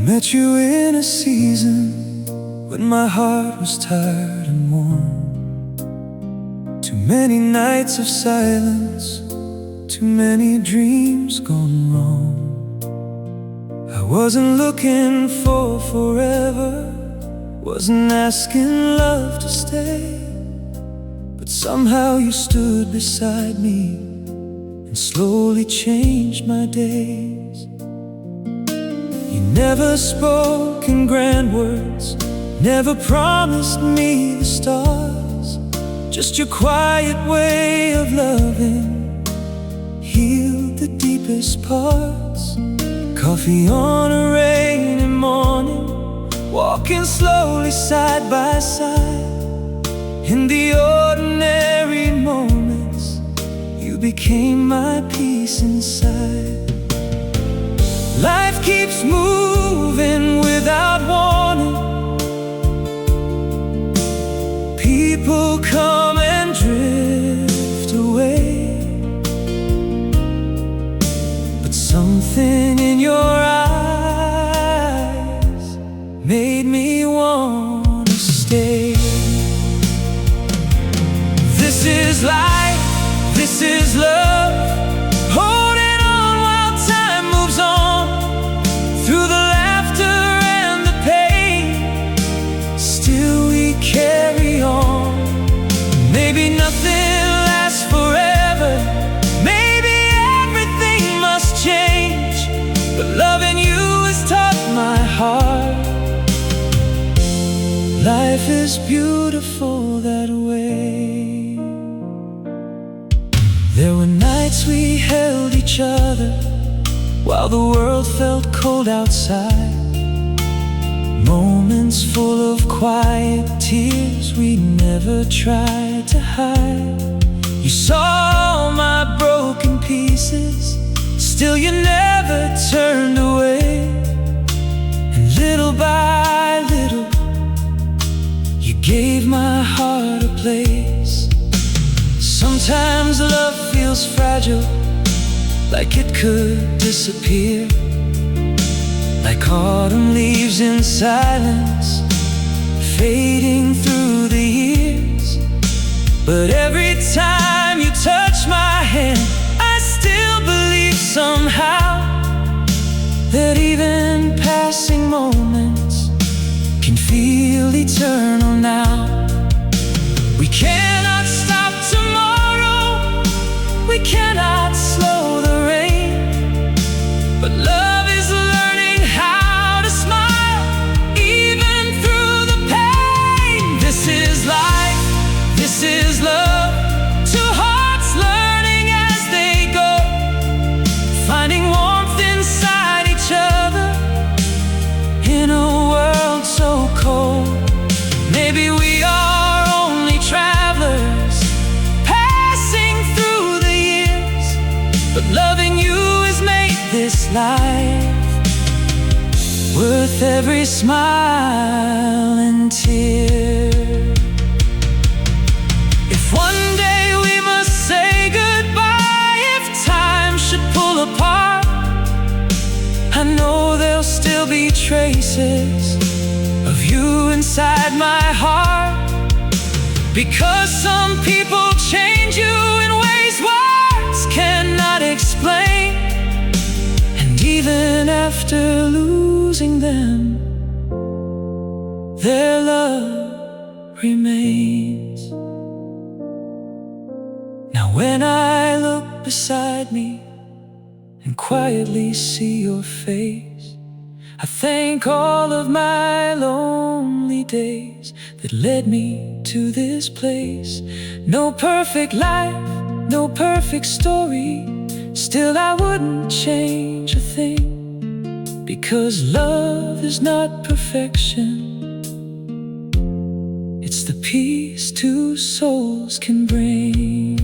met you in a season when my heart was tired and worn. Too many nights of silence, too many dreams gone wrong. I wasn't looking for forever, wasn't asking love to stay, but somehow you stood beside me and slowly changed my days. You never spoke in grand words, never promised me the stars. Just your quiet way of loving healed the deepest parts. Coffee on a rainy morning, walking slowly side by side. In the ordinary moments, you became my peace inside. Life keeps moving without warning. People come and drift away, but something in your eyes made me want to stay. This is life, this is love, holding on while time moves on. Through the laughter and the pain, still we carry on. Maybe nothing lasts forever, maybe everything must change, but loving you has taught my heart life is beautiful that way. There were nights we held each other while the world felt cold outside. Moments full of quiet tears we never tried to hide. You saw my broken pieces, still you never turned away. And little by little, you gave my heart a place. Sometimes love feels fragile, like it could disappear, like autumn leaves in silence, fading through the years. But every time you touch my hand, I still believe somehow that even passing moments can feel eternal now. We cannot stop tomorrow, we cannot slow the rain, but love is learning how to smile even through the pain. This is life, this is love, two hearts learning as they go, finding warmth inside each other in a world so cold. Maybe we are only travelers passing through the years, but loving you has made this life worth every smile and tear. If one day we must say goodbye, if time should pull apart, I know there'll still be traces of you inside my heart. Because some people change you in ways words cannot explain, and even after losing them, their love remains. Now when I look beside me and quietly see your face, I thank all of my lonely days that led me to this place. No perfect life, no perfect story, still I wouldn't change a thing, because love is not perfection, it's the peace two souls can bring.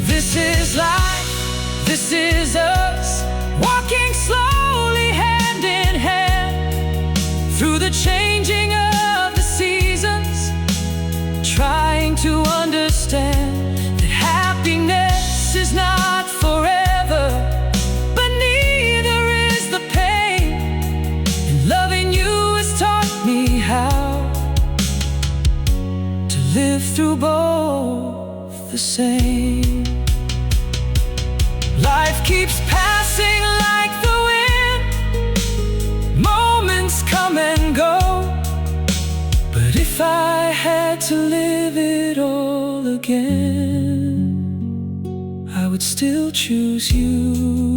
This is life, this is us, walking slowly hand in hand through the changing of the seasons, trying to understand that happiness is not forever, but neither is the pain. the same. Life keeps passing like the wind. Moments come and go. But if I had to live it all again, I would still choose you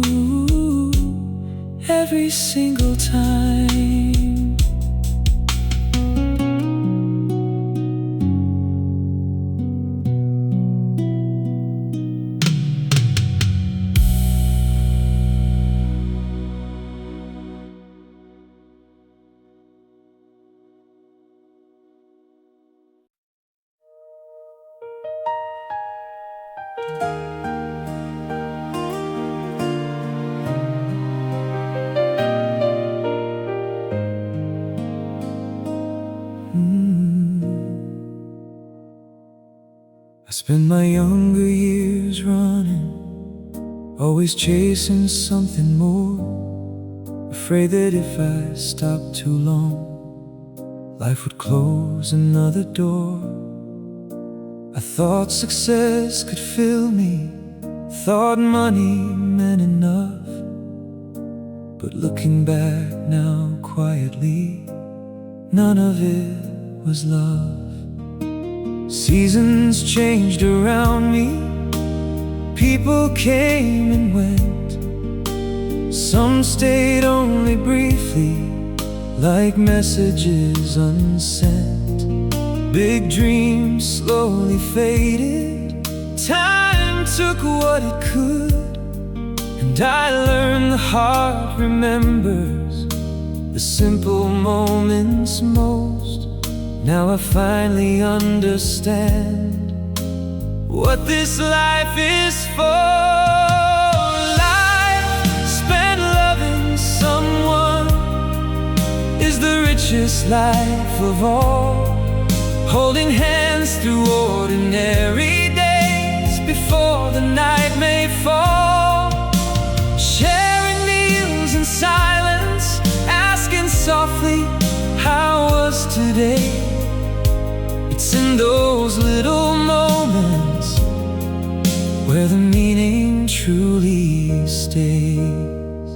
every single time. I spent my younger years running, always chasing something more, afraid that if I stopped too long, life would close another door. I thought success could fill me, thought money meant enough. But looking back now quietly, none of it was love. Seasons changed around me, people came and went. Some stayed only briefly, like messages unsent. Big dreams slowly faded, time took what it could, and I learned the heart remembers the simple moments most. Now I finally understand what this life is for. Life spent loving someone is the richest life of all. Holding hands through ordinary days before the night may fall. Sharing meals in silence, asking softly, how was today? It's in those little moments where the meaning truly stays.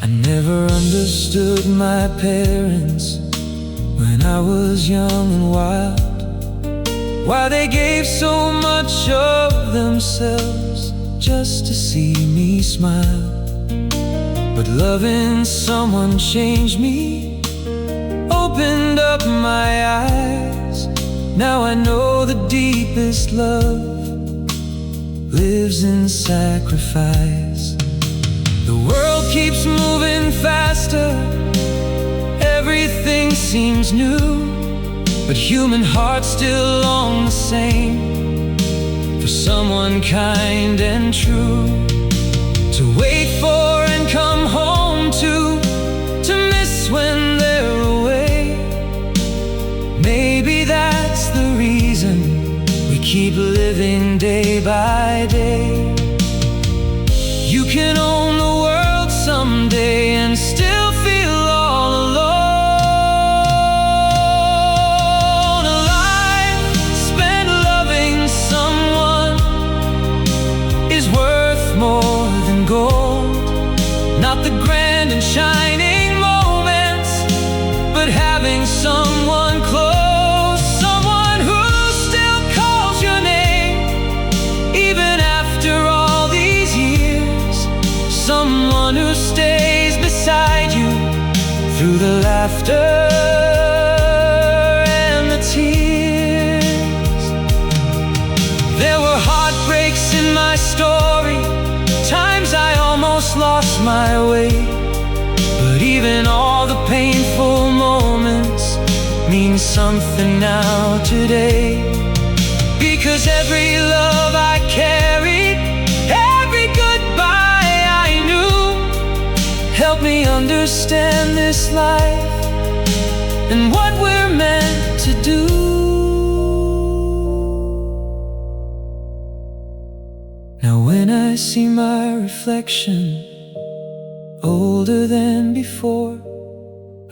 I never understood my parents when I was young and wild, why they gave so much of themselves just to see me smile. But loving someone changed me, opened up my eyes. Now I know the deepest love lives in sacrifice. The world keeps moving faster, everything seems new, but human hearts still long the same for someone kind and true. To wait for and come home to miss when they're away. Maybe that's the reason we keep living day by day. You can own the world someday and still feel all alone. A life spent loving someone is worth more than gold. Not the grand and shining moments, but having someone close, someone who still calls your name even after all these years, someone who stays beside you through the laughter and the tears. There were heartbreaks in my story, times I almost lost my way, but even all the painful moments mean something now today. Because every love I carried, every goodbye I knew, helped me understand this life and what we're meant to do. Now when I see my reflection, older than before,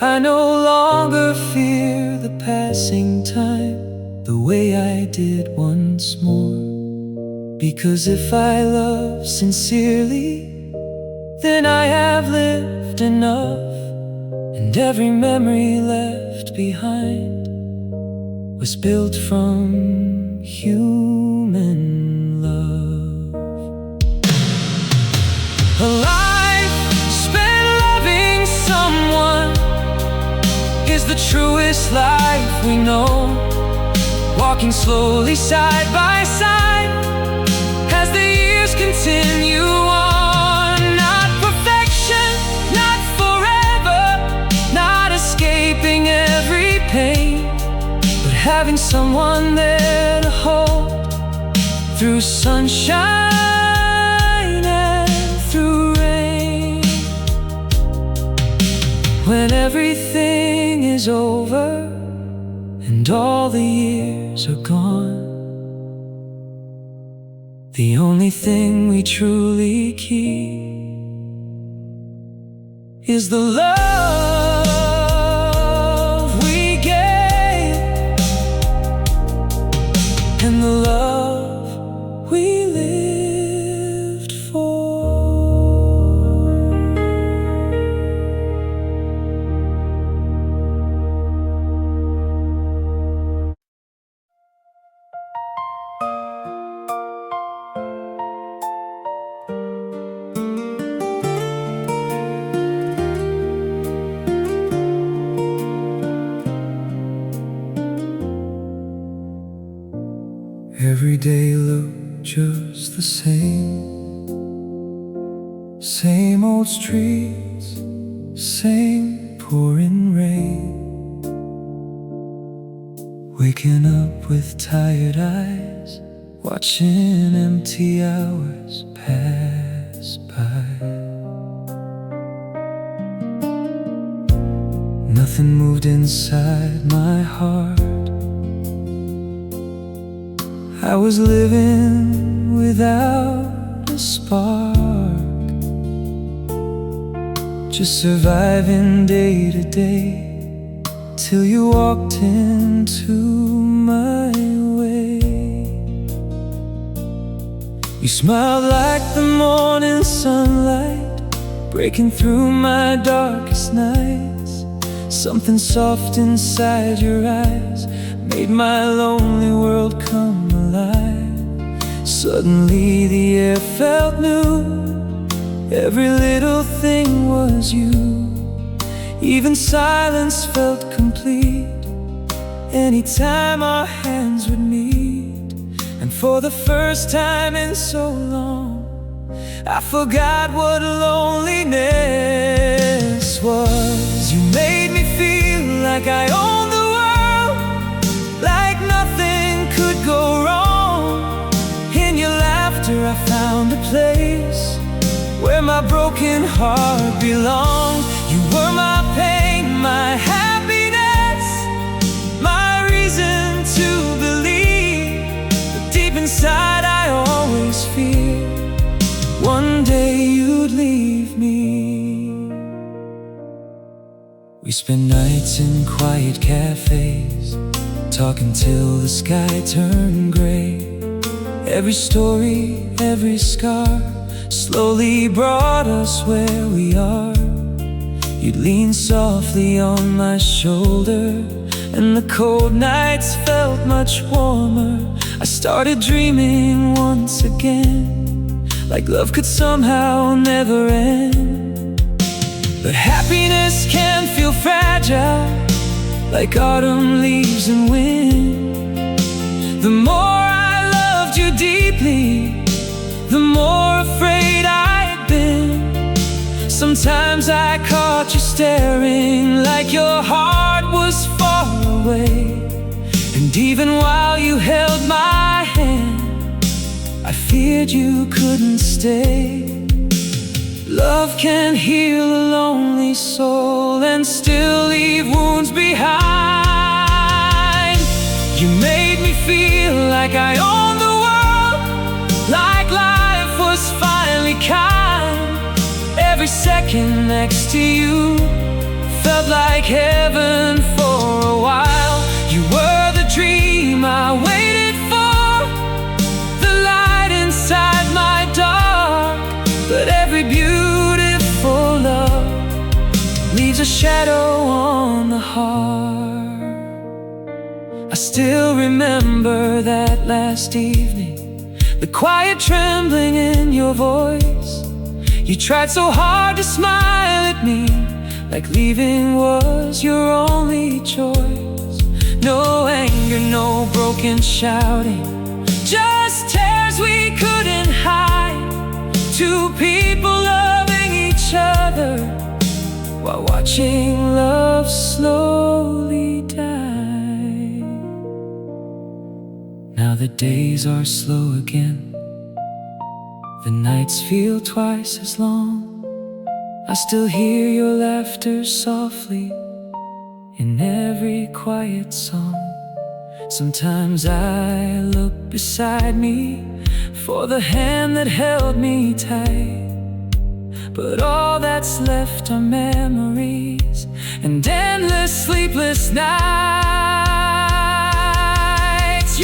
I no longer fear the passing time the way I did once more. Because if I love sincerely, then I have lived enough, and every memory left behind was built from human love. A life spent loving someone is the truest life we know. Walking slowly side by side as the years continue on. Not perfection, not forever, not escaping every pain, but having someone there to hold through sunshine and through rain. When everything is over and all the years are gone, the only thing we truly keep is the love we gave and the love we lived for. Every day looked just the same. Same old streets, same pouring rain. Waking up with tired eyes, watching empty hours pass by. Nothing moved inside my heart. I was living without a spark, just surviving day to day, till you walked into my way. You smiled like the morning sunlight, breaking through my darkest nights. Something soft inside your eyes made my lonely world come alive. Suddenly the air felt new, every little thing was you. Even silence felt complete anytime our hands would meet. And for the first time in so long, I forgot what loneliness was. You made me feel like I owned the world, like nothing could go wrong. In your laughter I found a place where my broken heart belonged. You were my pain, my happiness, my reason to believe. But deep inside I always feared one day you'd leave me. We spent nights in quiet cafes, talking till the sky turned gray. Every story, every scar slowly brought us where we are. You'd lean softly on my shoulder, and the cold nights felt much warmer. I started dreaming once again, like love could somehow never end. But happiness can feel fragile, like autumn leaves and wind. The more I loved you deeply, the more afraid I'd been. Sometimes I caught you staring, like your heart was far away. And even while you held my hand, I feared you couldn't stay. Love can heal a lonely soul and still leave wounds behind. You made me feel like I owned the world, like life was finally kind. Every second next to you felt felt like heaven for a while. You were the dream I waited for, the light inside my dark. But every beautiful love leaves a shadow on the heart. I still remember that last evening, the quiet trembling in your voice. You tried so hard to smile at me, like leaving was your only choice. No anger, no broken shouting, just tears we couldn't hide. Two people loving each other while watching love slowly die. Now the days are slow again, the nights feel twice as long. I still hear your laughter softly in every quiet song. Sometimes I look beside me for the hand that held me tight, but all that's left are memories and endless sleepless nights.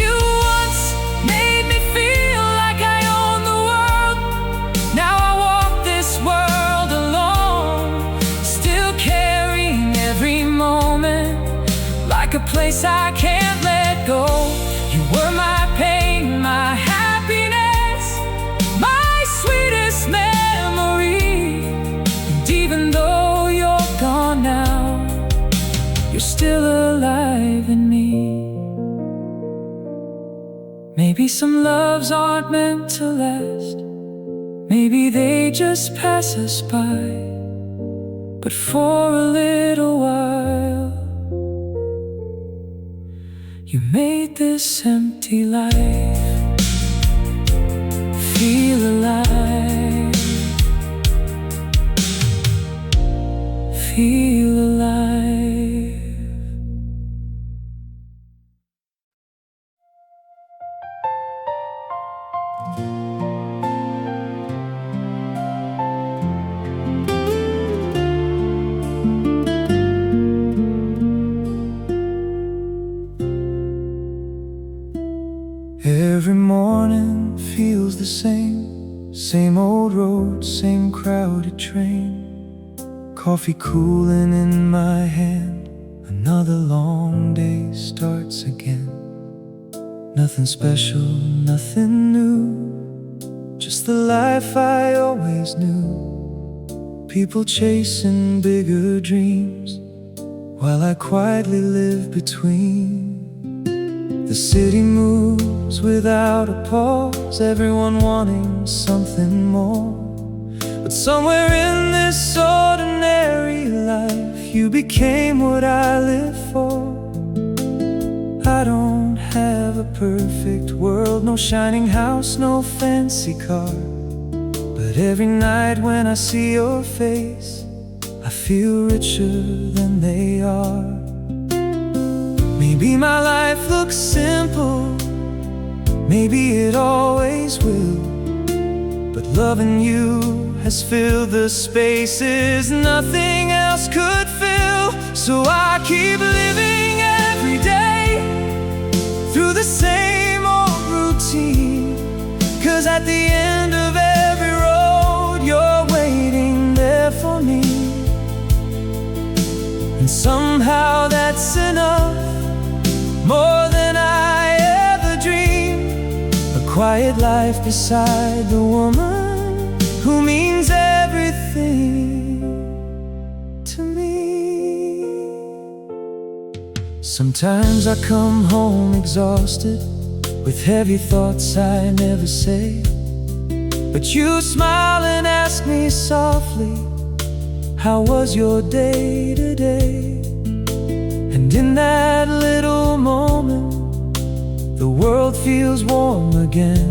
You once made me feel like I owned the world. Now I walk this world alone, still carrying every moment like a place I can't let go. You were my pain, my happiness, my sweetest memory. And even though you're gone now, you're still alive in me. Maybe some loves aren't meant to last, maybe they just pass us by. But for a little while, you made this empty life feel alive, feel alive. Every morning feels the same, same old road, same crowded train. Coffee cooling in my hand, another long day starts again. Nothing special, nothing new, just the life I always knew. People chasing bigger dreams, while I quietly live between. The city moves without a pause, everyone wanting something more. But somewhere in this ordinary life, you became what I live for. I don't have a perfect world, no shining house, no fancy car. But every night when I see your face, I feel richer than they are. Maybe my life looks simple, maybe it always will, but loving you has filled the spaces nothing else could fill. So I keep living every day through the same old routine, 'cause at the end of every road you're waiting there for me. And somehow that's enough, more than I ever dreamed. A quiet life beside the woman who means everything to me. Sometimes I come home exhausted, with heavy thoughts I never say. But you smile and ask me softly, how was your day today? And in that little moment, the world feels warm again,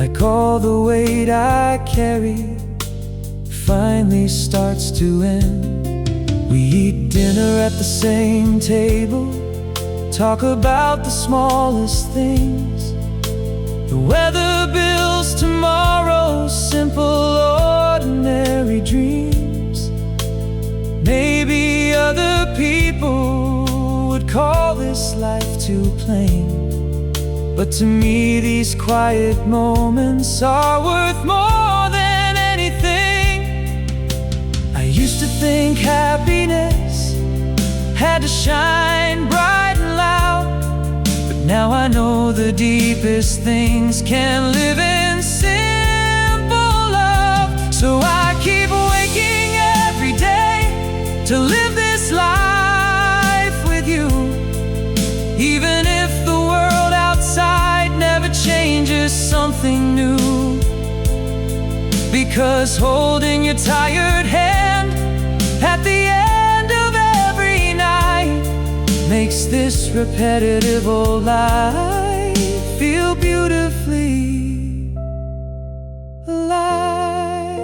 like all the weight I carry finally starts to end. We eat dinner at the same table, talk about the smallest things, the weather bills, tomorrow's simple ordinary dreams. Maybe life too plain. But to me these quiet moments are worth more than anything. I used to think happiness had to shine bright and loud, but now I know the deepest things can live in simple love. So I keep waking every day to live this life with you, even if the world outside never changes something new. Because holding your tired hand at the end of every night makes this repetitive old life feel beautifully alive.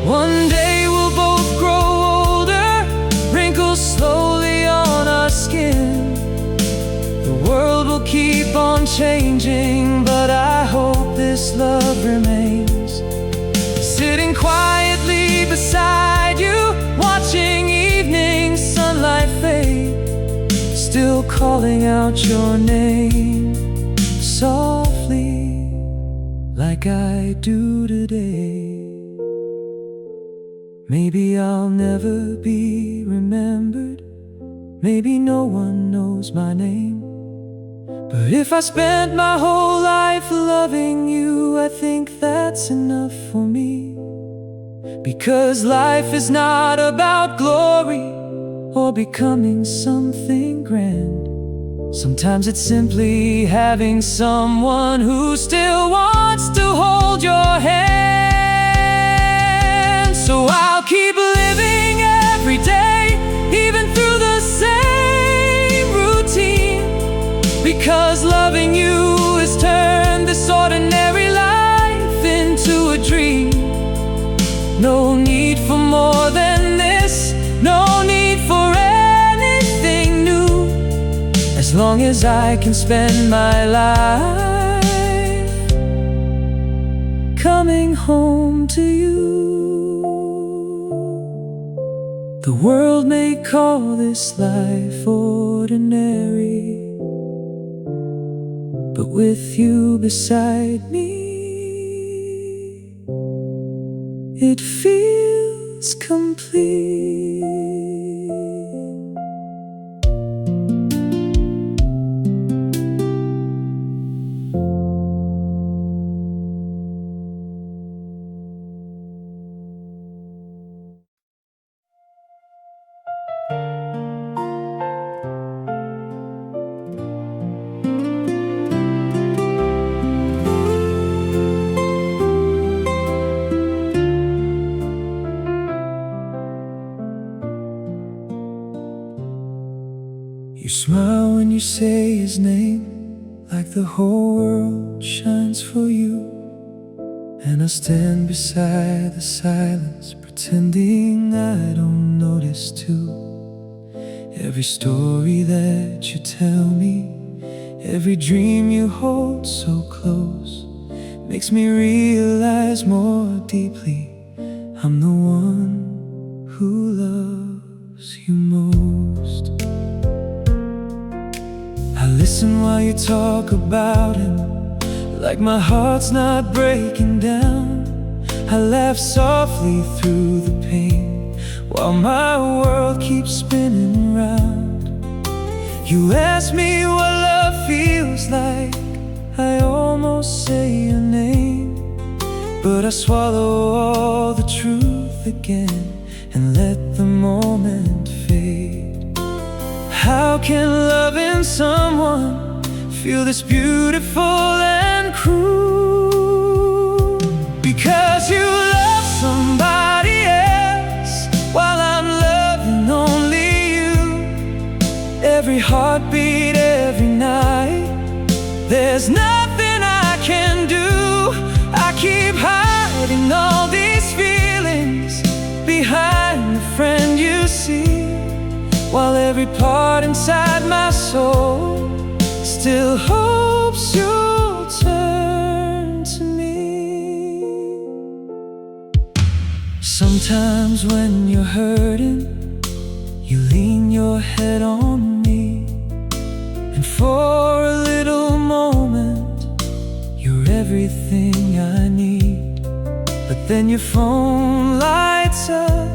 One day we'll both grow older, wrinkles slowly on our skin. The world will keep on changing, but I hope this love remains. Sitting quietly beside you, watching evening sunlight fade, still calling out your name softly like I do today. Maybe I'll never be remembered, maybe no one knows my name, but if I spent my whole life loving you, I think that's enough for me. Because life is not about glory or becoming something grand. Sometimes it's simply having someone who still wants to hold your hand. So I'll keep living every day, even through the same routine, because loving you has turned this ordinary life into a dream. No need for more than this, no need for anything new, as long as I can spend my life coming home to you. The world may call this life ordinary, but with you beside me, it feels complete. You smile when you say his name, like the whole world shines for you. And I stand beside the silence, pretending I don't notice too. Every story that you tell me, every dream you hold so close, makes me realize more deeply I'm the one who loves you most. I listen while you talk about him, like my heart's not breaking down. I laugh softly through the pain, while my world keeps spinning round. You ask me what love feels like, I almost say your name, but I swallow all the truth again and let the moment fade. How can loving someone feel this beautiful and cruel? Because you love somebody else while I'm loving only you. Every heartbeat, every night, there's nothing I can do. I keep hiding all these feelings behind the friend you see, while every part inside my soul still hopes you'll turn to me. Sometimes when you're hurting, you lean your head on me, for a little moment, you're everything I need. But then your phone lights up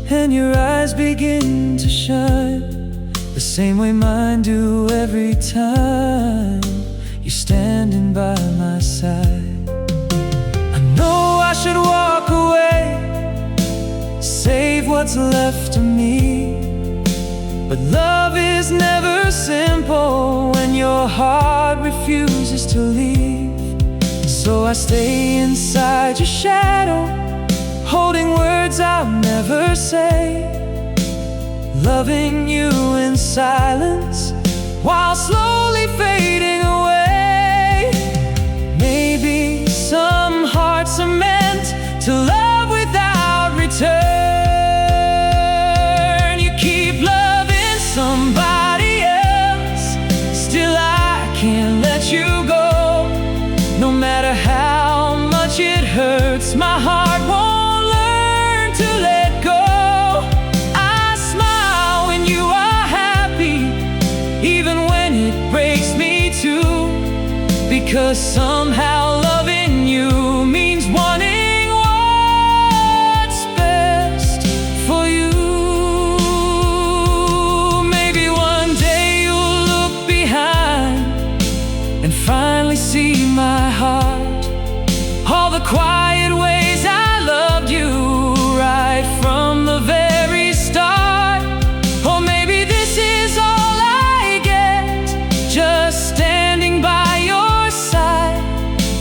and your eyes begin to shine, the same way mine do every time you're standing by my side. I know I should walk away, save what's left of me, but love is never simple when your heart refuses to leave. So I stay inside your shadow, holding words I'll never say, loving you in silence while slowly fading away. Maybe some hearts are meant to love without return. You keep loving somebody else, still I can't let you go. No matter how much it hurts, my heart won't learn to let go. I smile when you are happy, even when it breaks me too, because somehow loving you means wanting what's best for you. Maybe one day you'll look behind and finally see my heart, all the quiet ways I loved you right from the very start. Or maybe this is all I get, just standing by your side,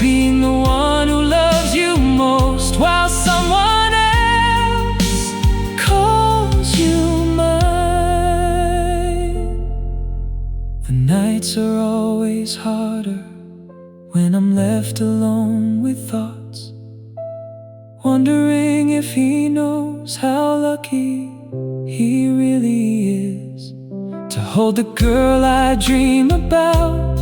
being the one who loves you most while someone else calls you mine. The nights are always harder when I'm left alone with thoughts, wondering if he knows how lucky he really is to hold the girl I dream about,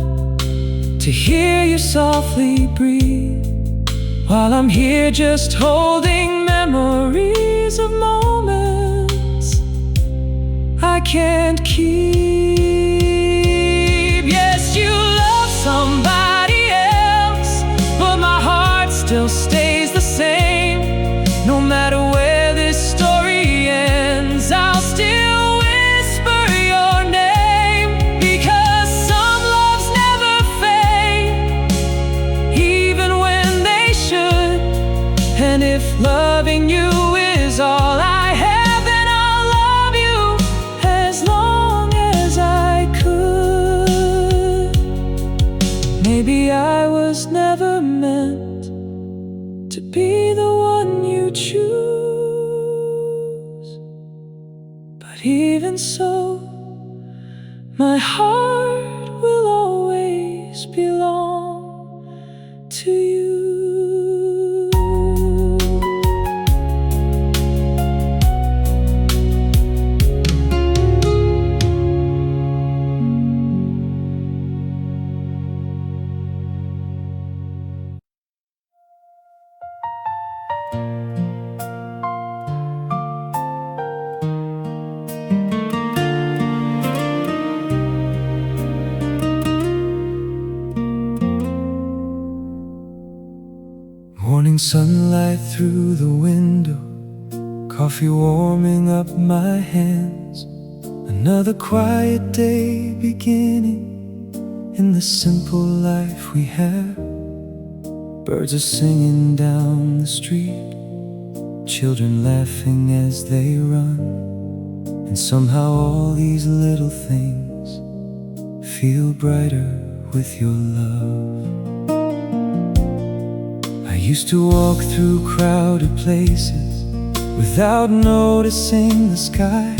to hear you softly breathe, while I'm here just holding memories of moments I can't keep. Yes, you love somebody else, but my heart still stays the same. No matter where this story ends, I'll still whisper your name, because some loves never fade, even when they should. And if loving you is all I have, then I'll love you as long as I could. Maybe I was never meant to be the one you choose, but even so, my heart will always belong to you. Morning sunlight through the window, coffee warming up my hands. Another quiet day beginning in the simple life we have. Birds are singing down the street, children laughing as they run, and somehow all these little things feel brighter with your love. I used to walk through crowded places without noticing the sky,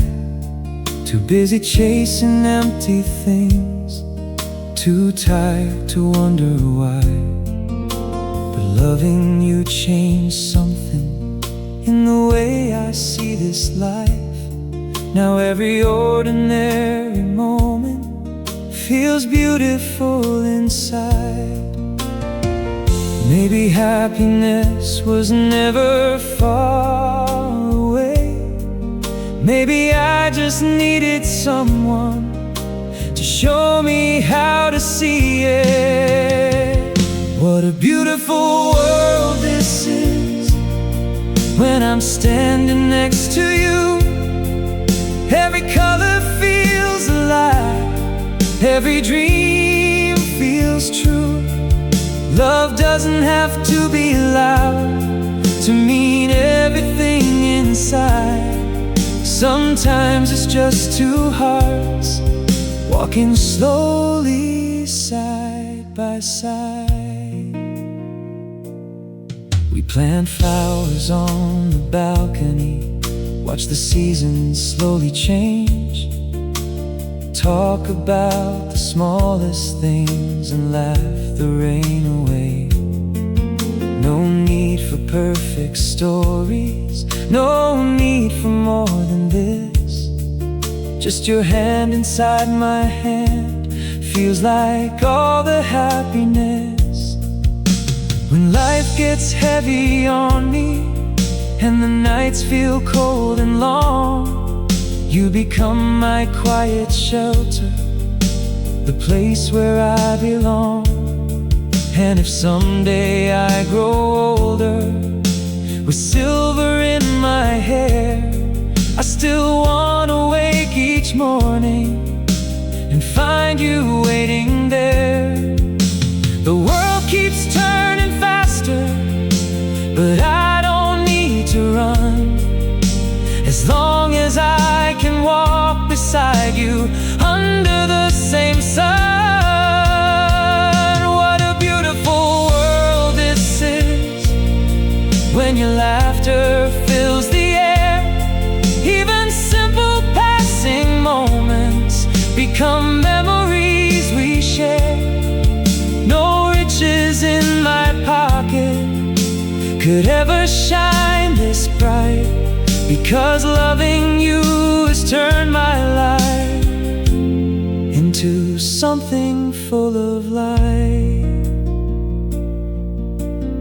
too busy chasing empty things, too tired to wonder why. But loving you changed something in the way I see this life. Now every ordinary moment feels beautiful inside. Maybe happiness was never far away. Maybe I just needed someone to to show me how to see it. What a beautiful world this is when I'm standing next to you. Every color feels alive, every dream feels true. Love doesn't have to be loud to mean everything inside. Sometimes it's just two hearts walking slowly side by side. We plant flowers on the balcony, watch the seasons slowly change, talk about the smallest things and laugh the rain away. No need for perfect stories, no need for more than this. Just your hand inside my hand feels like all the happiness. When life gets heavy on me and the nights feel cold and long, you become my quiet shelter, the place where I belong. And if someday I grow older with silver in my hair, I still wanna wake each morning and find you waiting there. The world keeps turning faster, but I don't need to run. As long as I can walk beside you under the same sun. When your laughter fills the air, even simple passing moments become memories we share. No riches in my pocket could ever shine this bright, because loving you has turned my life into something full of light.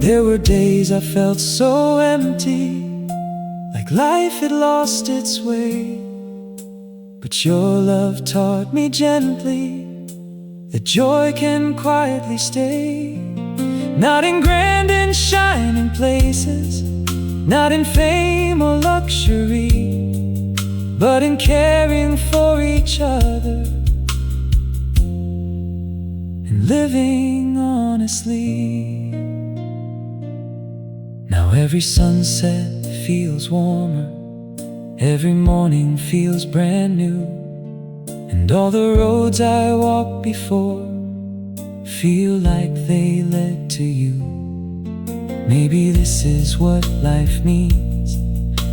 There were days I felt so empty, like life had lost its way. But your love taught me gently that joy can quietly stay. Not in grand and shining places, not in fame or luxury, but in caring for each other and living honestly. Now every sunset feels warmer, every morning feels brand new, and all the roads I walked before feel like they led to you. Maybe this is what life means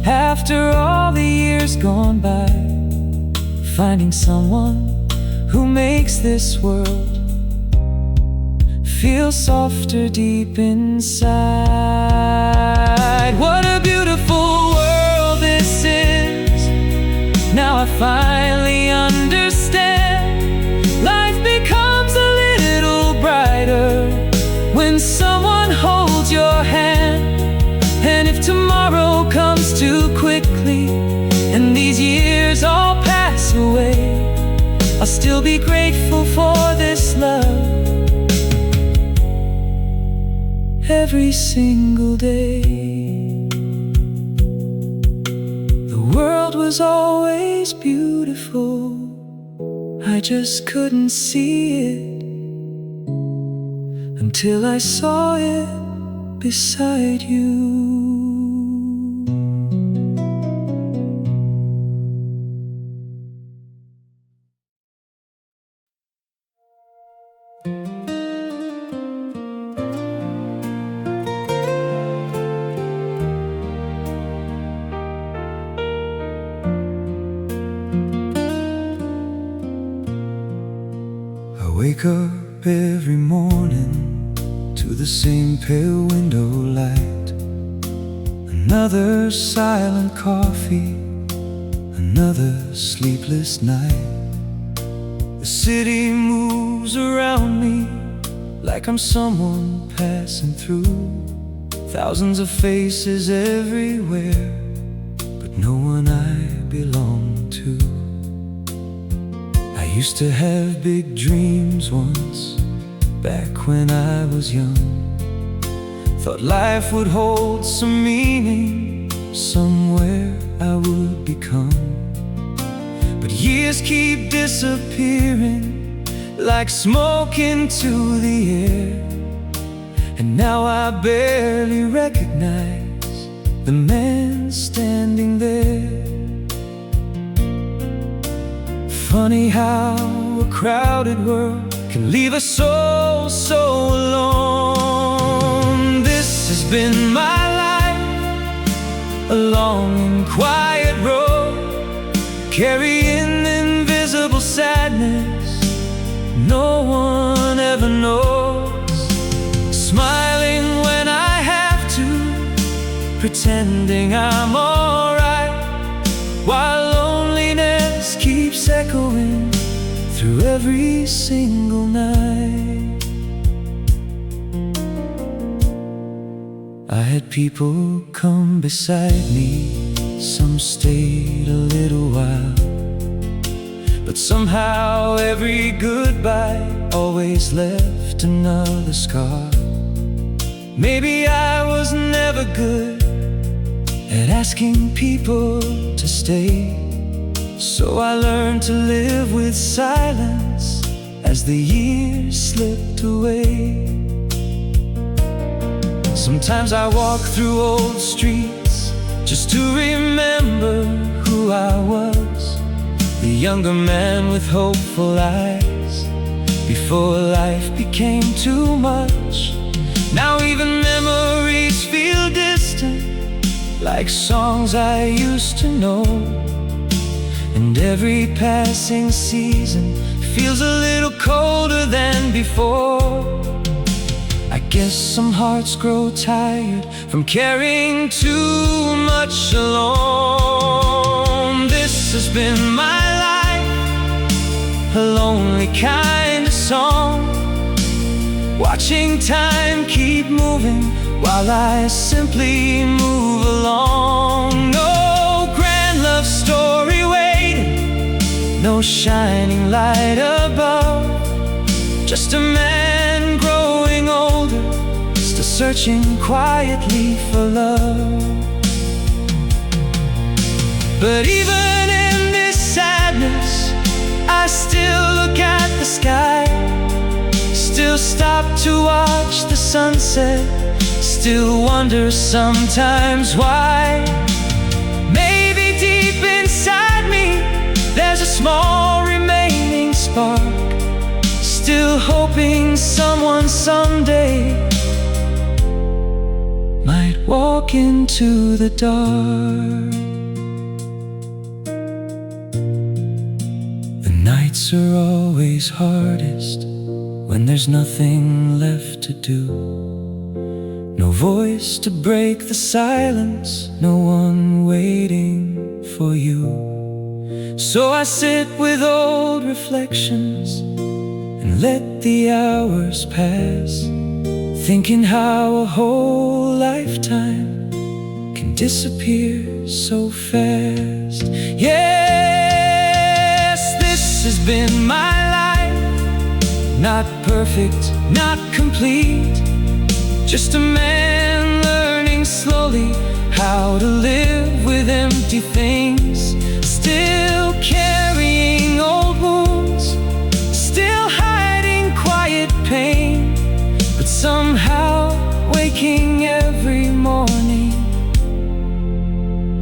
after all the years gone by, finding someone who makes this world feel softer deep inside. What a beautiful world this is. Now I finally understand. Life becomes a little brighter when someone holds your hand. And if tomorrow comes too quickly and these years all pass away, I'll still be grateful for this love every single day. The world was always beautiful, I just couldn't see it until I saw it beside you. Wake up every morning to the same pale window light. Another silent coffee, another sleepless night. The city moves around me like I'm someone passing through. Thousands of faces used to have big dreams once, back when I was young. Thought life would hold some meaning, somewhere I would become. But years keep disappearing like smoke into the air, and now I barely recognize the man standing there. Funny how a crowded world can leave us so alone. This has been my life, a long and quiet road, carrying invisible sadness no one ever knows. Smiling when I have to, pretending I'm alright, while loneliness keeps echoing through every single night. I had people come beside me, some stayed a little while, but somehow every goodbye always left another scar. Maybe I was never good at asking people to stay, so I learned to live with silence as the years slipped away. Sometimes I walk through old streets just to remember who I was, the younger man with hopeful eyes, before life became too much. Now even memories feel distant, like songs I used to know, and every passing season feels a little colder than before. I guess some hearts grow tired from carrying too much alone. This has been my life, a lonely kind of song, watching time keep moving while I simply move along. No grand love story waiting, no shining light above, just a man growing older, still searching quietly for love. But even in this sadness, I still look at the sky, still stop to watch the sunset, still wonder sometimes why. Maybe deep inside me there's a small remaining spark, still hoping someone someday might walk into the dark. The nights are always hardest when there's nothing left to do, no voice to break the silence, no one waiting for you. So I sit with old reflections and let the hours pass, thinking how a whole lifetime can disappear so fast. Yes, this has been my life, not perfect, not complete, just a man learning slowly how to live with empty things, still carrying old wounds, still hiding quiet pain, but somehow waking every morning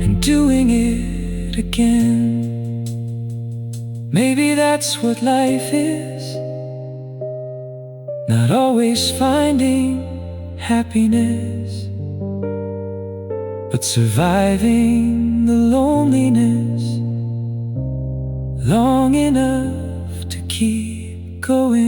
and doing it again. Maybe that's what life is, not always finding happiness, but surviving the loneliness long enough to keep going.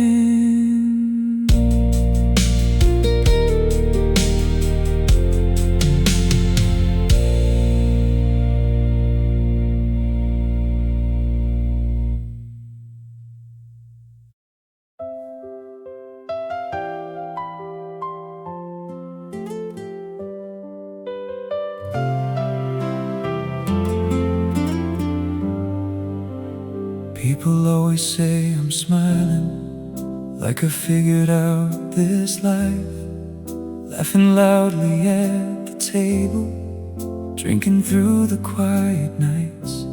People always say I'm smiling, like I figured out this life, laughing loudly at the table, drinking through the quiet nights.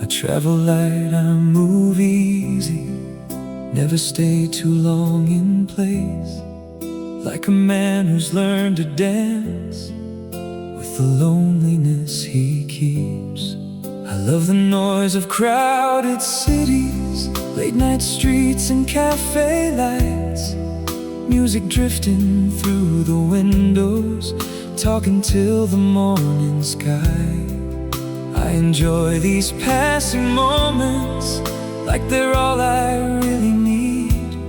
I travel light, I move easy, never stay too long in place, like a man who's learned to dance with the loneliness he keeps. I love the noise of crowded cities, late night streets and cafe lights, music drifting through the windows, talking till the morning sky. I enjoy these passing moments like they're all I really need.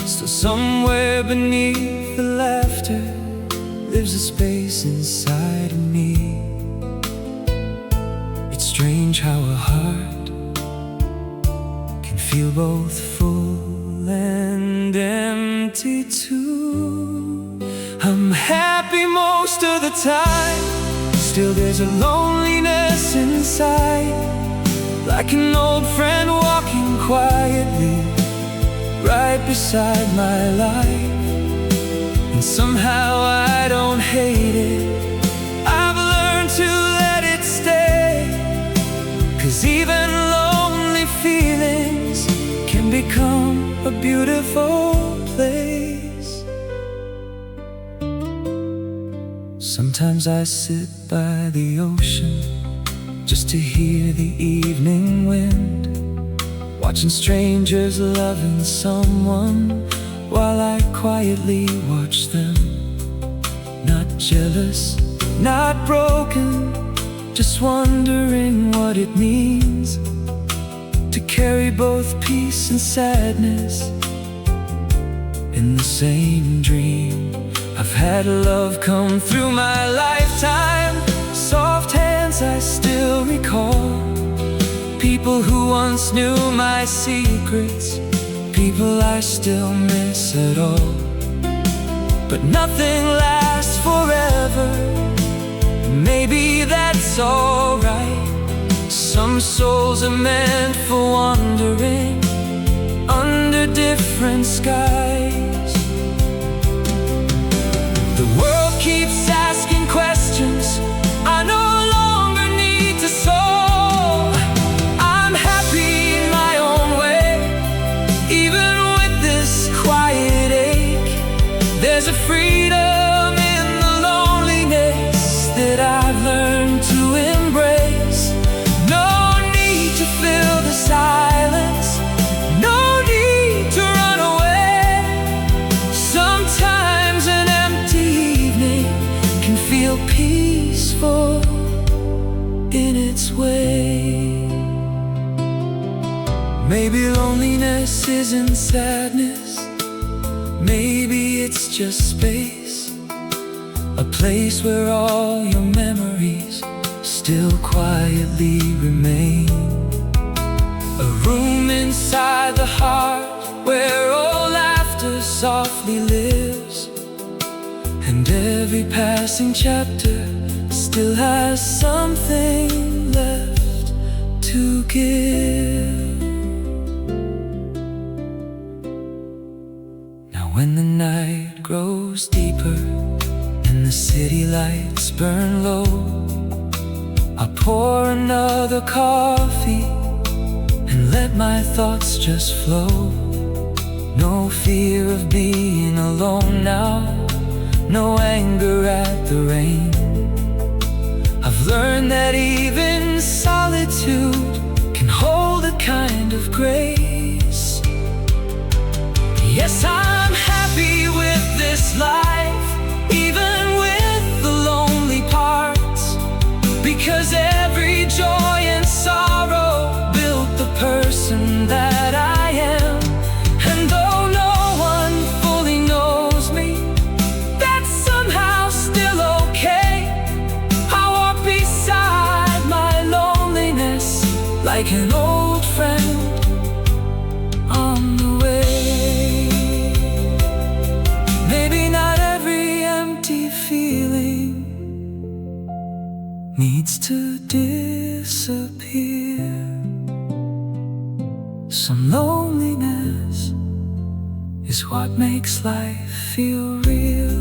Still somewhere beneath the laughter lives a space inside of me. It's strange how a heart can feel both full and empty too. I'm happy most of the time, still there's a loneliness inside, like an old friend walking quietly right beside my life. And somehow I don't hate it, I've learned to let it stay, 'cause even lonely feelings can become a beautiful place. Sometimes I sit by the ocean just to hear the evening wind, watching strangers loving someone while I quietly watch them. Not jealous, not broken, just wondering what it means to carry both peace and sadness in the same dream. I've had love come through my lifetime, soft hands I still recall, people who once knew my secrets, people I still miss at all. But nothing lasts forever, maybe that's alright. Some souls are meant for wandering under different skies. The world keeps asking questions I no longer need to solve. I'm happy in my own way, even with this quiet ache. There's a freedom in the loneliness that I've learned to embrace. No need to fill the silence, no need to run away. Sometimes an empty evening can feel peaceful in its way. Maybe loneliness isn't sadness, maybe it's just space, a place where all your memories still quietly remain. A room inside the heart where all laughter softly lives, and every passing chapter still has something left to give. Now when the night grows deeper and the city lights burn low, I pour another coffee and let my thoughts just flow. No fear of being alone now, no anger at the rain. I've learned that even solitude can hold a kind of grace. Yes, I'm happy with this life, even with the lonely parts, because every joy and sorrow built the person that I am. And though no one fully knows me, that's somehow still okay. I walk beside my loneliness like an old friend on the way. Maybe not every empty feeling needs to disappear. Some loneliness is what makes life feel real.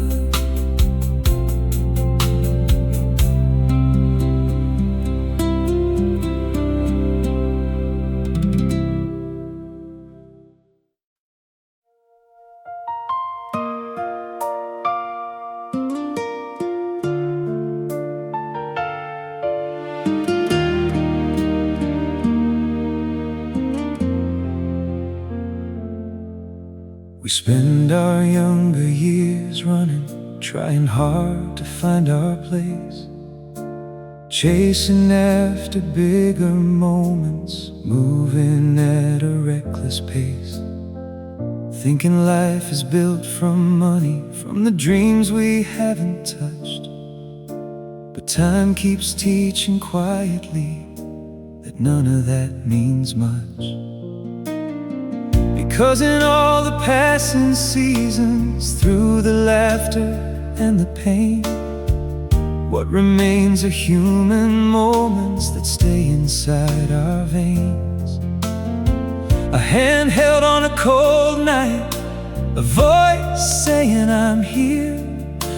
We spend our younger years running, trying hard to find our place, chasing after bigger moments, moving at a reckless pace, thinking life is built from money, from the dreams we haven't touched. But time keeps teaching quietly that none of that means much. Because in all the passing seasons, through the laughter and the pain, what remains are human moments that stay inside our veins. A hand held on a cold night, a voice saying I'm here.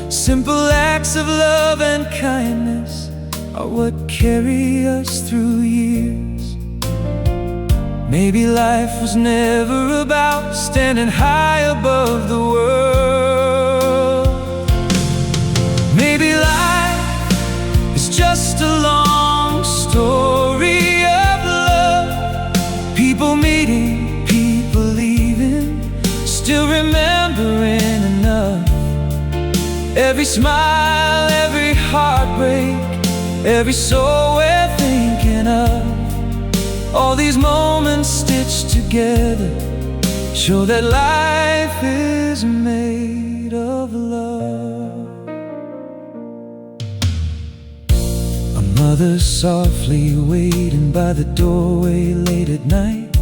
Simple acts of love and kindness are what carry us through years. Maybe life was never about standing high above the world. Maybe life is just a long story of love. People meeting, people leaving, still remembering enough. Every smile, every heartbreak, every soul we're thinking of. All these moments stitched together show that life is made of love. A mother softly waiting by the doorway late at night,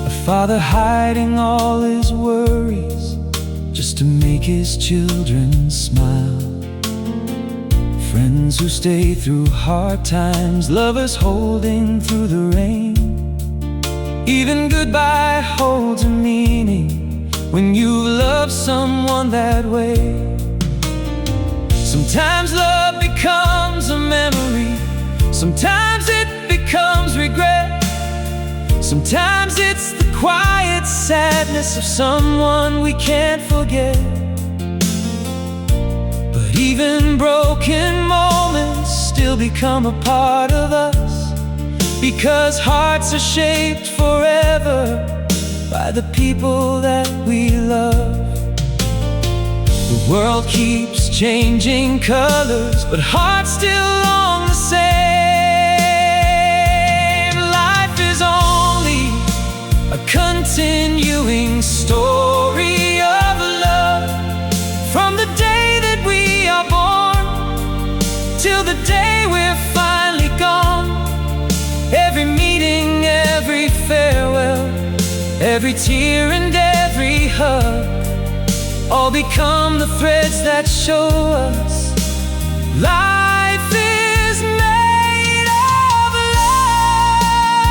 a father hiding all his worries just to make his children smile. Friends who stay through hard times, lovers holding through the rain. Even goodbye holds a meaning when you love someone that way. Sometimes love becomes a memory, sometimes it becomes regret. Sometimes it's the quiet sadness of someone we can't forget. Even broken moments still become a part of us, because hearts are shaped forever by the people that we love. The world keeps changing colors, but hearts still long the same. Life is only a continuing story of love, from the day that we are born till the day we're finally gone. Every meeting, every farewell, every tear and every hug, all become the threads that show us life is made of love.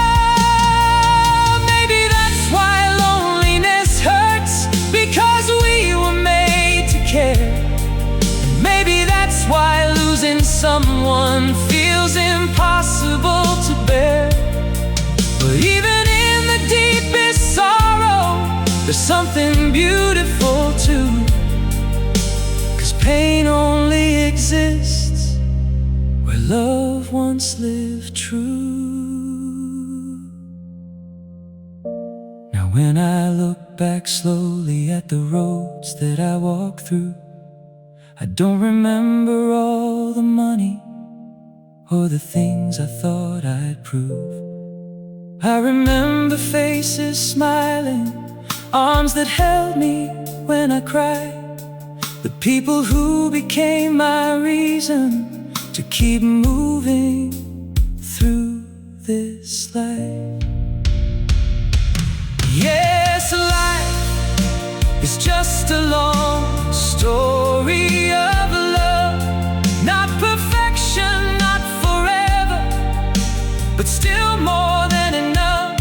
Maybe that's why loneliness hurts, because we were made to care. Maybe that's why losing someone feels impossible to bear. But even in the deepest sorrow, there's something beautiful too, 'cause pain only exists where love once lived true. Now when I look back slowly at the roads that I walked through, I don't remember all the money or the things I thought I'd prove. I remember faces smiling, arms that held me when I cried, the people who became my reason to keep moving through this life. Yes, life is just a long story of love, not perfection, not forever, but still more than enough.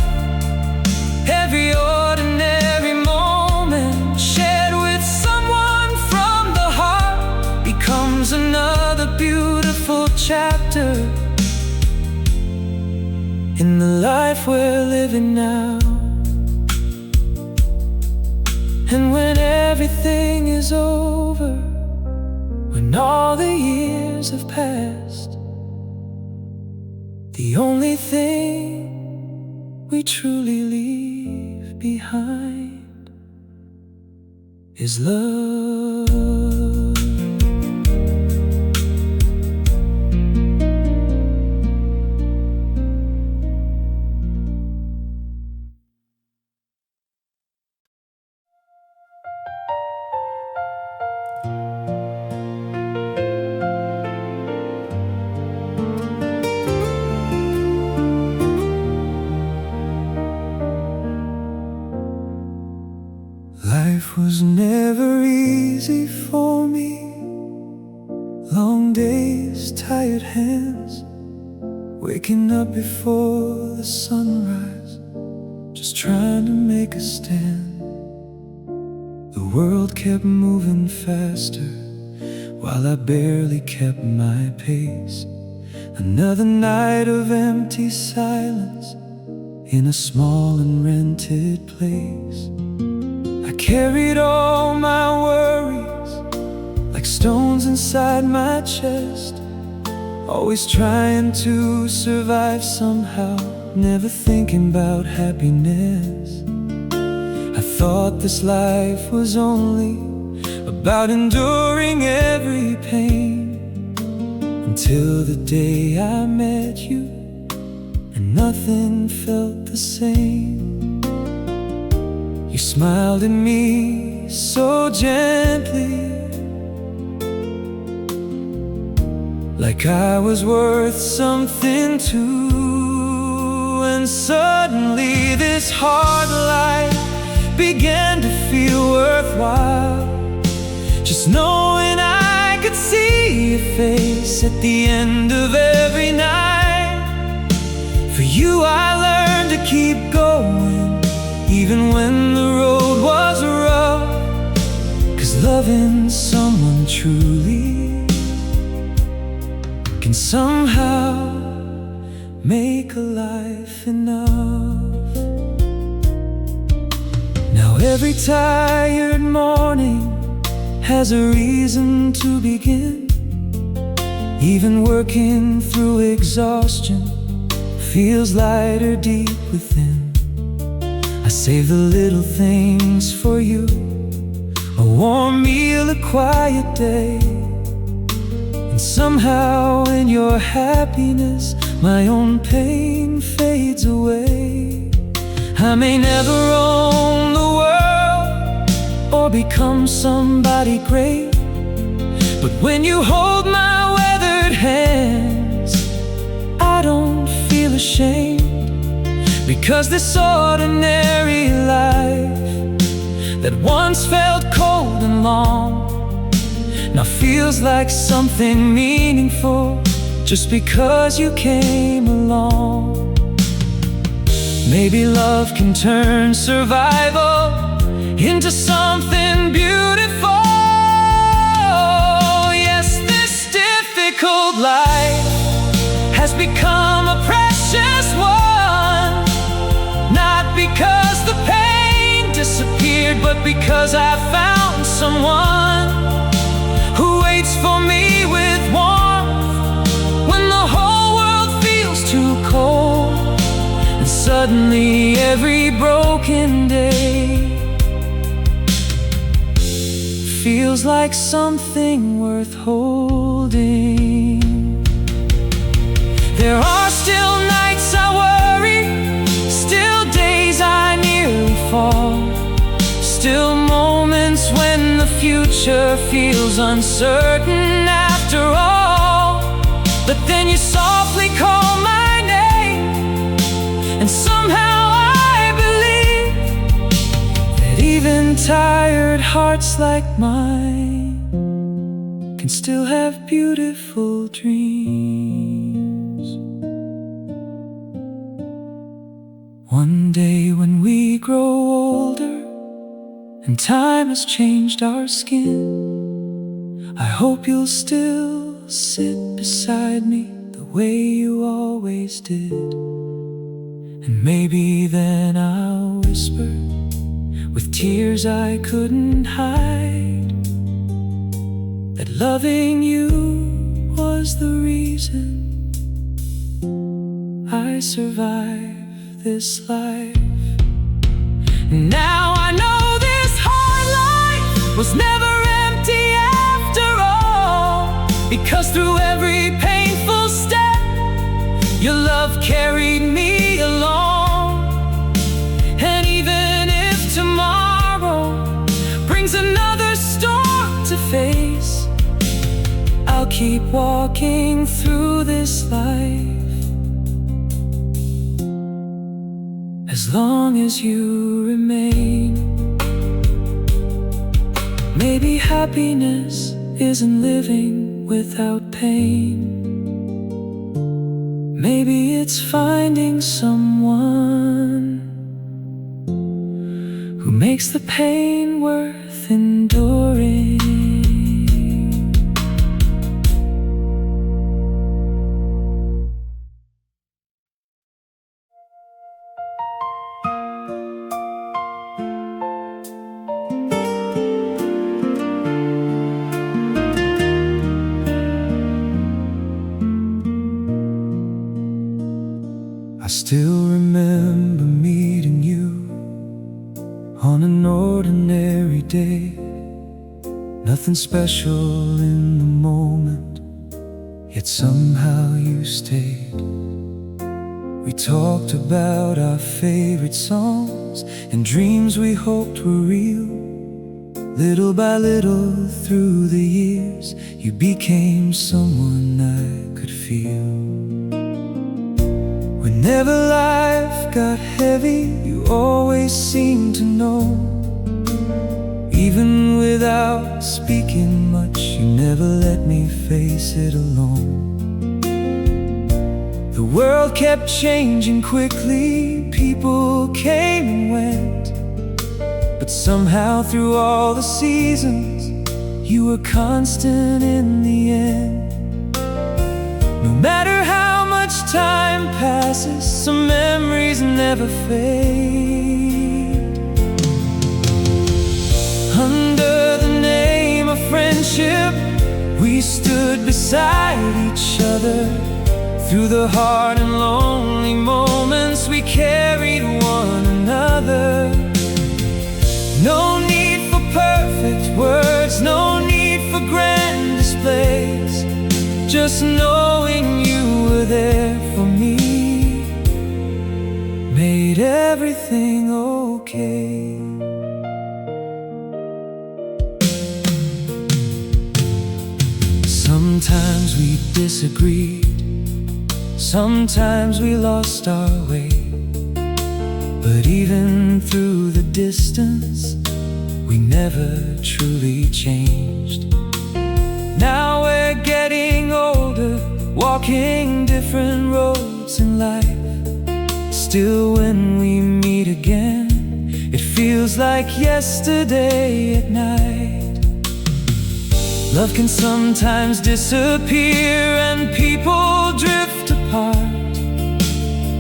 in the life we're living now. And when everything is over, when all the years have passed, the only thing we truly leave behind is love. Life was never easy for me. Long days, tired hands, waking up before the sunrise, just trying to make a stand. The world kept moving faster while I barely kept my pace. Another night of empty silence in a small and rented place. I carried all my worries like stones inside my chest, always trying to survive somehow, never thinking about happiness. I thought this life was only about enduring every pain, until the day I met you and nothing felt the same. You smiled at me so gently, like I was worth something too. And suddenly this hard life began to feel worthwhile, just knowing I could see your face at the end of every night. For you I learned to keep going, even when the road was rough. 'Cause loving someone truly can somehow make a life enough. Now every tired morning has a reason to begin. Even working through exhaustion feels lighter deep within. I save the little things for you, a warm meal, a quiet day. And somehow in your happiness, my own pain fades away. I may never own the world or become somebody great, but when you hold my weathered hands, I don't feel ashamed. Because this ordinary life that once felt cold and long now feels like something meaningful, just because you came along. Maybe love can turn survival into something beautiful. Yes, this difficult life has become a precious one, not because the pain disappeared, but because I found someone who waits for me with warmth when the whole world feels too cold. And suddenly every broken day feels like something worth holding. There are still nights I worry, still days I nearly fall, still moments when the future feels uncertain after all. But then you softly call my name, and somehow I believe that even tired hearts like mine can still have beautiful dreams. One day when we grow older and time has changed our skin, I hope you'll still sit beside me the way you always did. And maybe then I'll whisper with tears I couldn't hide that loving you was the reason I survived this life. Now I know this hard life was never empty after all, because through every painful step your love carried me along. And even if tomorrow brings another storm to face, I'll keep walking through this life as long as you remain. Maybe happiness isn't living without pain. Maybe it's finding someone who makes the pain worth enduring. I still remember meeting you on an ordinary day. Nothing special in the moment, yet somehow you stayed. We talked about our favorite songs and dreams we hoped were real. Little by little through the years, you became someone I could feel. Whenever life got heavy, you always seemed to know. Even without speaking much, you never let me face it alone. The world kept changing quickly, people came and went, but somehow through all the seasons, you were constant in the end. No matter how much time passes, some memories never fade. Under the name of friendship, we stood beside each other. Through the hard and lonely moments, we carried one another. No need for perfect words, no need for grand displays. Just knowing you were there for me made everything okay. Sometimes we disagreed, sometimes we lost our way, but even through the distance, we never truly changed. Now we're getting older, walking different roads in life. Still when we meet again, it feels like yesterday at night. Love can sometimes disappear and people drift apart,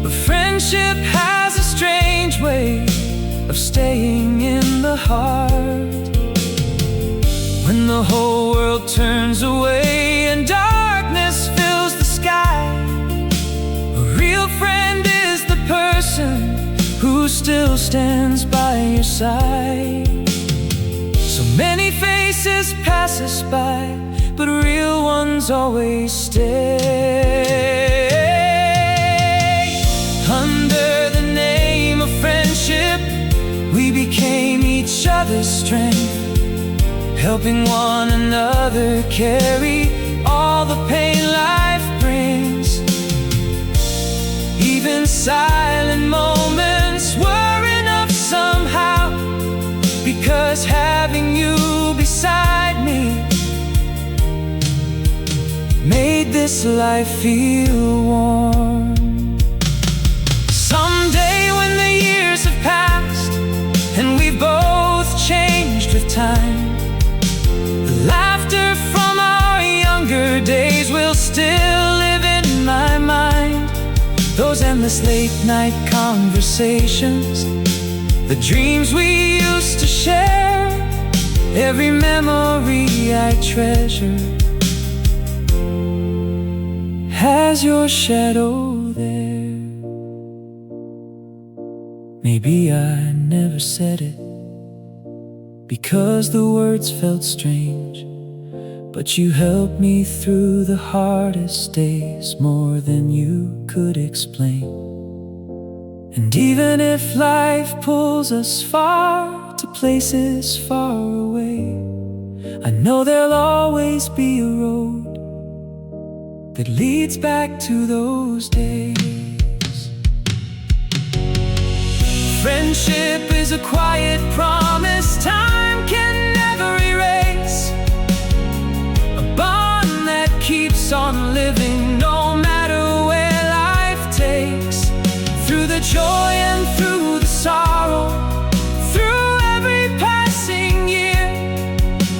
but friendship has a strange way of staying in the heart. When the whole world turns away and darkness fills the sky, a real friend is the person who still stands by your side. So many faces pass us by, but real ones always stay. Under the name of friendship, we became each other's strength, helping one another carry all the pain life brings. Even silent moments were enough somehow, because having you beside me made this life feel warm. Someday when the years have passed and we've both changed with time, the laughter from our younger days will still live in my mind. Those endless endless late night conversations, the dreams we used to share, every memory I treasure has your shadow there. Maybe I never said it because the words felt strange, but you helped me through the hardest days more than you could explain. And even if life pulls us far to places far away, I know there'll always be a road that leads back to those days. Friendship is a quiet promise time can never erase, a bond that keeps on living no matter where life takes. Through the joy and through the sorrow, through every passing year,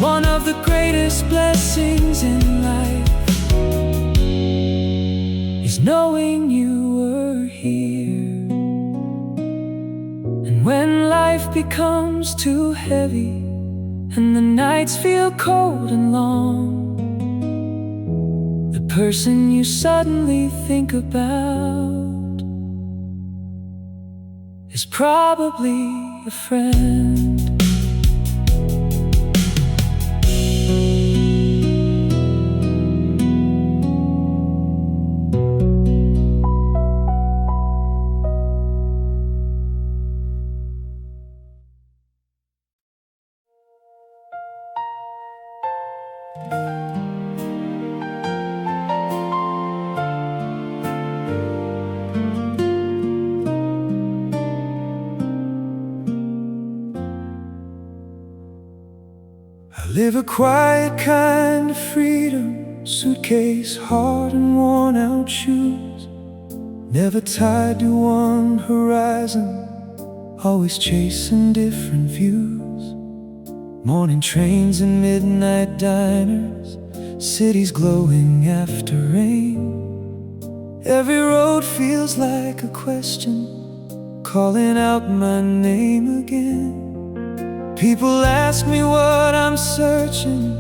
one of the greatest blessings in life is knowing you were here. And when life becomes too heavy and the nights feel cold and long, the person you suddenly think about is probably a friend. Live a quiet kind of freedom, suitcase, heart and worn out shoes, never tied to one horizon, always chasing different views. Morning trains and midnight diners, cities glowing after rain. Every road feels like a question, calling out my name again. People ask me what I'm searching,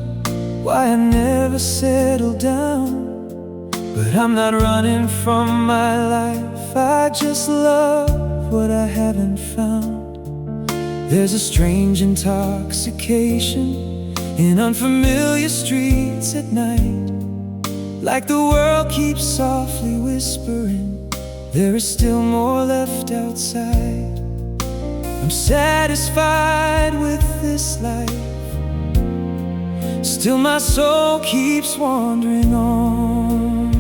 why I never settle down. But I'm not running from my life, I just love what I haven't found. There's a strange intoxication in unfamiliar streets at night, like the world keeps softly whispering, there is still more left outside. I'm satisfied with this life, still my soul keeps wandering on.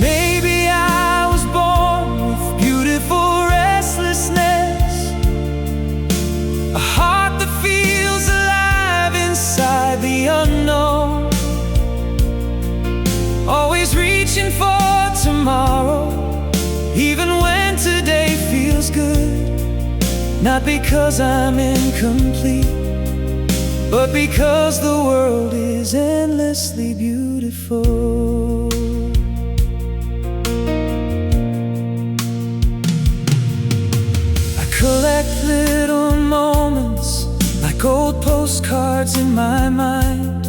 Maybe I was born with beautiful restlessness, a heart that feels alive inside the unknown, always reaching for tomorrow, even when today feels good. Not because I'm incomplete, but because the world is endlessly beautiful. I collect little moments like old postcards in my mind,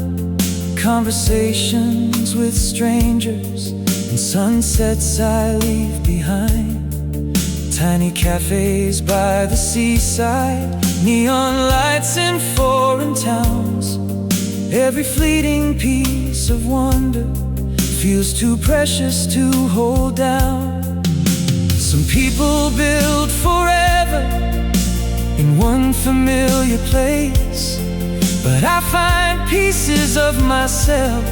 conversations with strangers and sunsets I leave behind. Tiny cafes by the seaside, neon lights in foreign towns. Every fleeting piece of wonder feels too precious to hold down. Some people build forever in one familiar place, but I find pieces of myself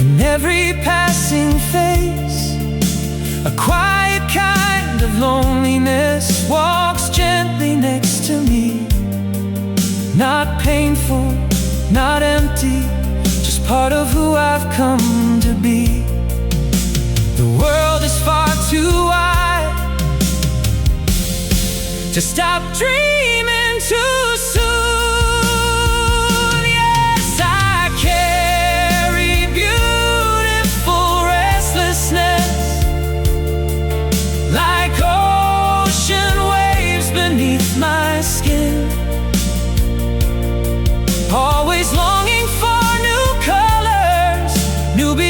in every passing face. A quiet kind of loneliness walks gently next to me, not painful, not empty, just part of who I've come to be. The world is far too wide to stop dreaming too soon. Yes, I carry beautiful restlessness,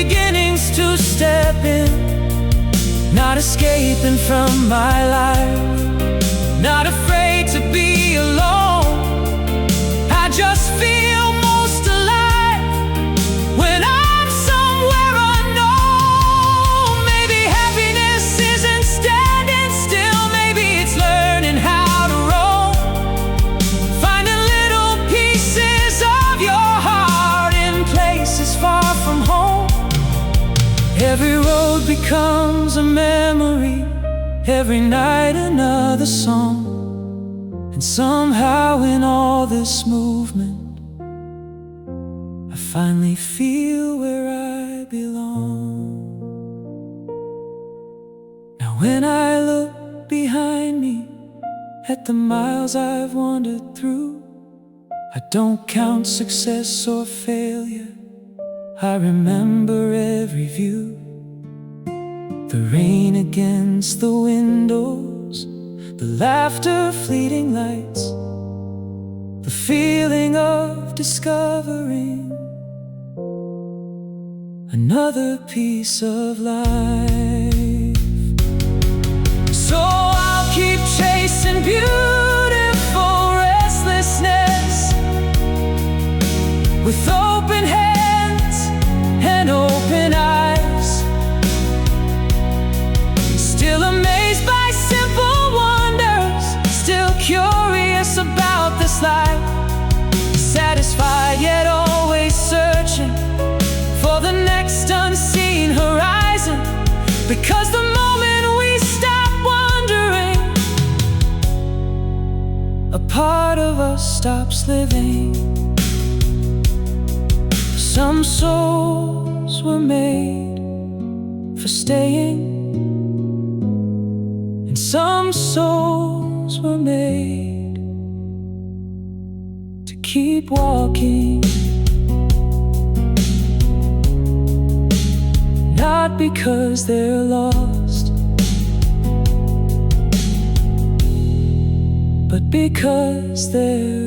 beginnings to step in. Not escaping from my life, not afraid to be alone. I just feel most alive when I'm somewhere unknown. Maybe happiness isn't standing still, maybe it's learning how to roam, finding little pieces of your heart in places far from home. Every road becomes a memory, every night another song. And somehow in all this movement, I finally feel where I belong. Now when I look behind me at the miles I've wandered through, I don't count success or failure, I remember every view. The rain against the windows, the laughter, fleeting lights, the feeling of discovering another piece of life. So I'll keep chasing beautiful restlessness with open hands and open eyes. Still amazed by simple wonders, still curious about this life, satisfied yet always searching for the next unseen horizon. Because the moment we stop wondering, a part of us stops living. Some souls were made for staying, and some souls were made to keep walking. Not because they're lost, but because they're